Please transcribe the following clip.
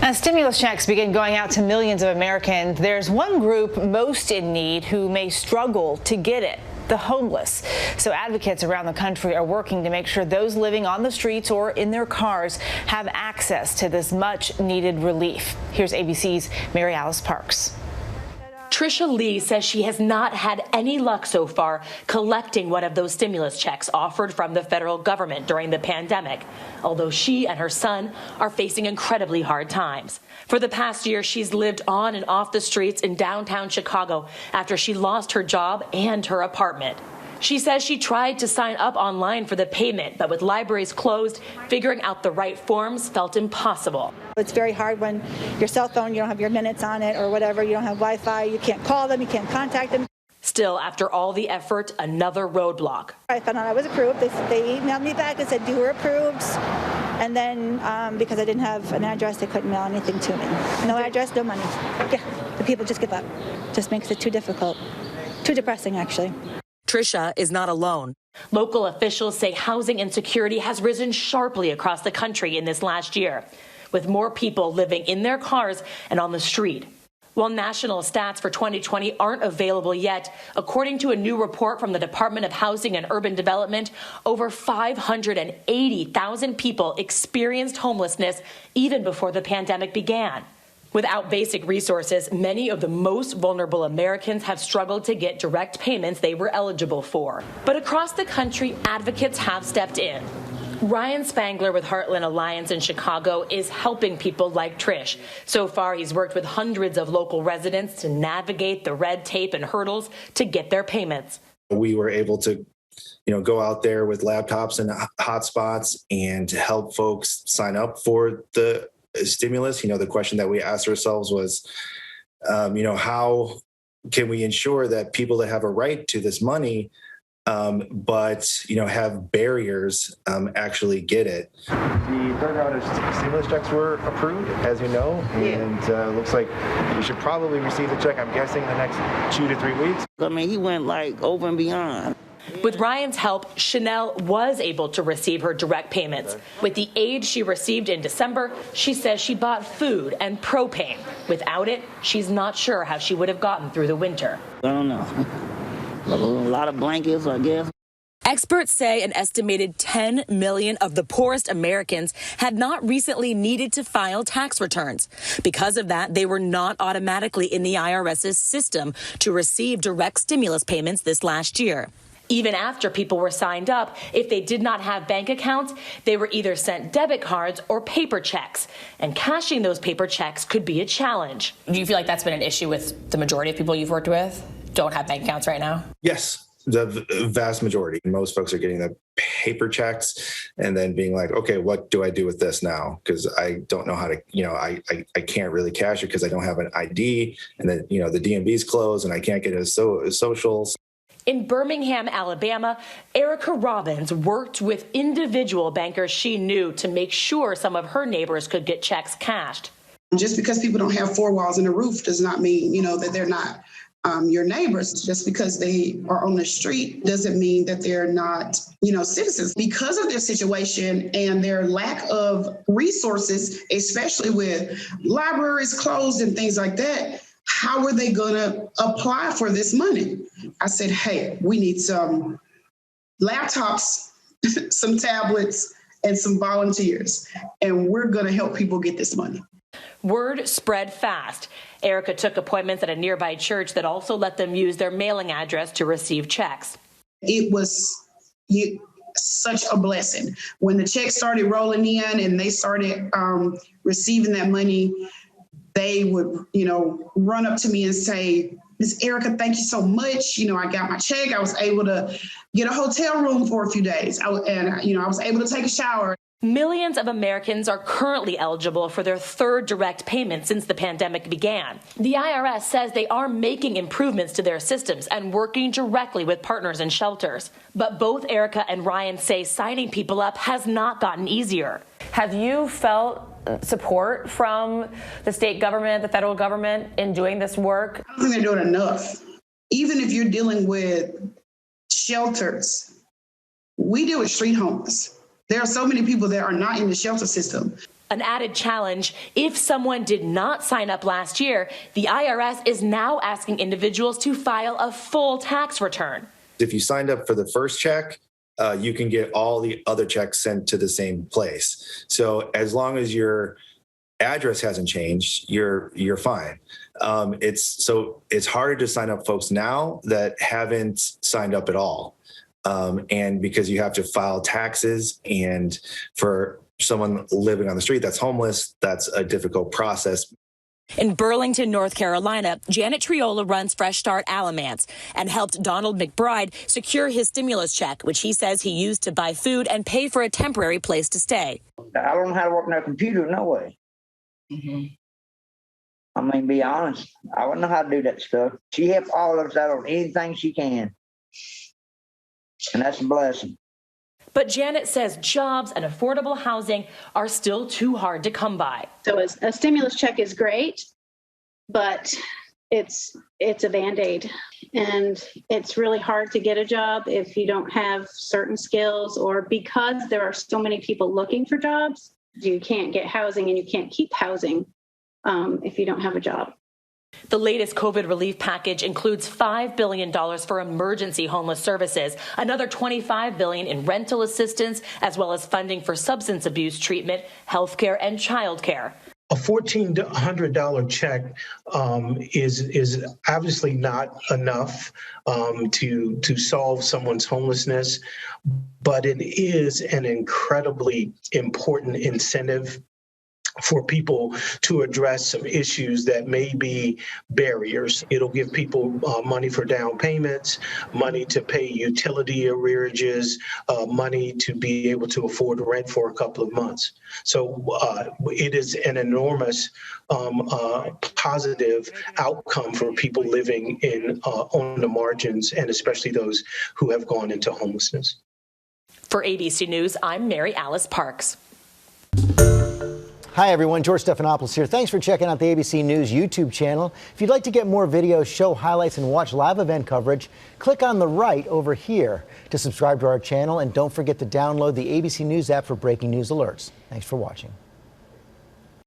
As stimulus checks begin going out to millions of Americans, there's one group most in need who may struggle to get it: the homeless. So advocates around the country are working to make sure those living on the streets or in their cars have access to this much needed relief. Here's ABC's MaryAlice Parks. Trisha Lee says she has not had any luck so far collecting one of those stimulus checks offered from the federal government during the pandemic, although she and her son are facing incredibly hard times. For the past year, she's lived on and off the streets in downtown Chicago after she lost her job and her apartment. She says she tried to sign up online for the payment, but with libraries closed, figuring out the right forms felt impossible. It's very hard when your cell phone, you don't have your minutes on it or whatever, you don't have Wi-Fi, you can't call them, you can't contact them. Still, after all the effort, another roadblock. I found out I was approved. They emailed me back and said, you were approved. And then because I didn't have an address, they couldn't mail anything to me. No address, no money. Yeah, the people just give up. Just makes it too difficult. Too depressing, actually. Trisha is not alone. Local officials say housing insecurity has risen sharply across the country in this last year, with more people living in their cars and on the street. While national stats for 2020 aren't available yet, according to a new report from the Department of Housing and Urban Development, over 580,000 people experienced homelessness even before the pandemic began. Without basic resources, many of the most vulnerable Americans have struggled to get direct payments they were eligible for. But across the country, advocates have stepped in. Ryan Spangler with Heartland Alliance in Chicago is helping people like Trish. So far, he's worked with hundreds of local residents to navigate the red tape and hurdles to get their payments. We were able to go out there with laptops and hotspots and help folks sign up for the stimulus. The question that we asked ourselves was, how can we ensure that people that have a right to this money, but have barriers, actually get it? The third round of stimulus checks were approved, as you know, and looks like we should probably receive the check, I'm guessing, in the next 2 to 3 weeks. I mean, he went over and beyond. With Ryan's help, Chanel was able to receive her direct payments. With the aid she received in December, she says she bought food and propane. Without it, she's not sure how she would have gotten through the winter. I don't know. A lot of blankets, I guess. Experts say an estimated 10 million of the poorest Americans had not recently needed to file tax returns. Because of that, they were not automatically in the IRS's system to receive direct stimulus payments this last year. Even after people were signed up, if they did not have bank accounts, they were either sent debit cards or paper checks. And cashing those paper checks could be a challenge. Do you feel like that's been an issue with the majority of people you've worked with? Don't have bank accounts right now? Yes, the vast majority. Most folks are getting the paper checks and then being like, okay, what do I do with this now? Because I don't know how to, I can't really cash it because I don't have an ID. And then, the DMV's closed and I can't get his socials. In Birmingham, Alabama, Erica Robbins worked with individual bankers she knew to make sure some of her neighbors could get checks cashed. Just because people don't have four walls and a roof does not mean, that they're not your neighbors. Just because they are on the street doesn't mean that they're not, citizens. Because of their situation and their lack of resources, especially with libraries closed and things like that, how are they going to apply for this money? I said, hey, we need some laptops, some tablets, and some volunteers, and we're going to help people get this money. Word spread fast. Erica took appointments at a nearby church that also let them use their mailing address to receive checks. It was such a blessing. When the checks started rolling in and they started receiving that money, they would, run up to me and say, Miss Erica, thank you so much. I got my check. I was able to get a hotel room for a few days. I was able to take a shower. Millions of Americans are currently eligible for their third direct payment since the pandemic began. The IRS says they are making improvements to their systems and working directly with partners and shelters. But both Erica and Ryan say signing people up has not gotten easier. Have you felt support from the state government, the federal government in doing this work? I don't think they're doing enough. Even if you're dealing with shelters, we deal with street homeless. There are so many people that are not in the shelter system. An added challenge, if someone did not sign up last year, the IRS is now asking individuals to file a full tax return. If you signed up for the first check, you can get all the other checks sent to the same place. So as long as your address hasn't changed, you're fine. It's harder to sign up folks now that haven't signed up at all. And because you have to file taxes, and for someone living on the street that's homeless, that's a difficult process. In Burlington, North Carolina, Janet Triola runs Fresh Start Alamance and helped Donald McBride secure his stimulus check, which he says he used to buy food and pay for a temporary place to stay. I don't know how to work on that computer, no way. I mean, be honest, I wouldn't know how to do that stuff. She helps all of us out on anything she can. And that's a blessing. But Janet says jobs and affordable housing are still too hard to come by. So a stimulus check is great, but it's a Band-Aid. And it's really hard to get a job if you don't have certain skills, or because there are so many people looking for jobs, you can't get housing and you can't keep housing if you don't have a job. The latest COVID relief package includes $5 billion for emergency homeless services, another $25 billion in rental assistance, as well as funding for substance abuse treatment, healthcare, and childcare. A $1,400 check is obviously not enough to solve someone's homelessness, but it is an incredibly important incentive for people to address some issues that may be barriers. It'll give people money for down payments, money to pay utility arrearages, money to be able to afford rent for a couple of months. So it is an enormous positive outcome for people living on the margins, and especially those who have gone into homelessness. For ABC News, I'm MaryAlice Parks. Hi, everyone. George Stephanopoulos here. Thanks for checking out the ABC News YouTube channel. If you'd like to get more videos, show highlights, and watch live event coverage, click on the right over here to subscribe to our channel. And don't forget to download the ABC News app for breaking news alerts. Thanks for watching.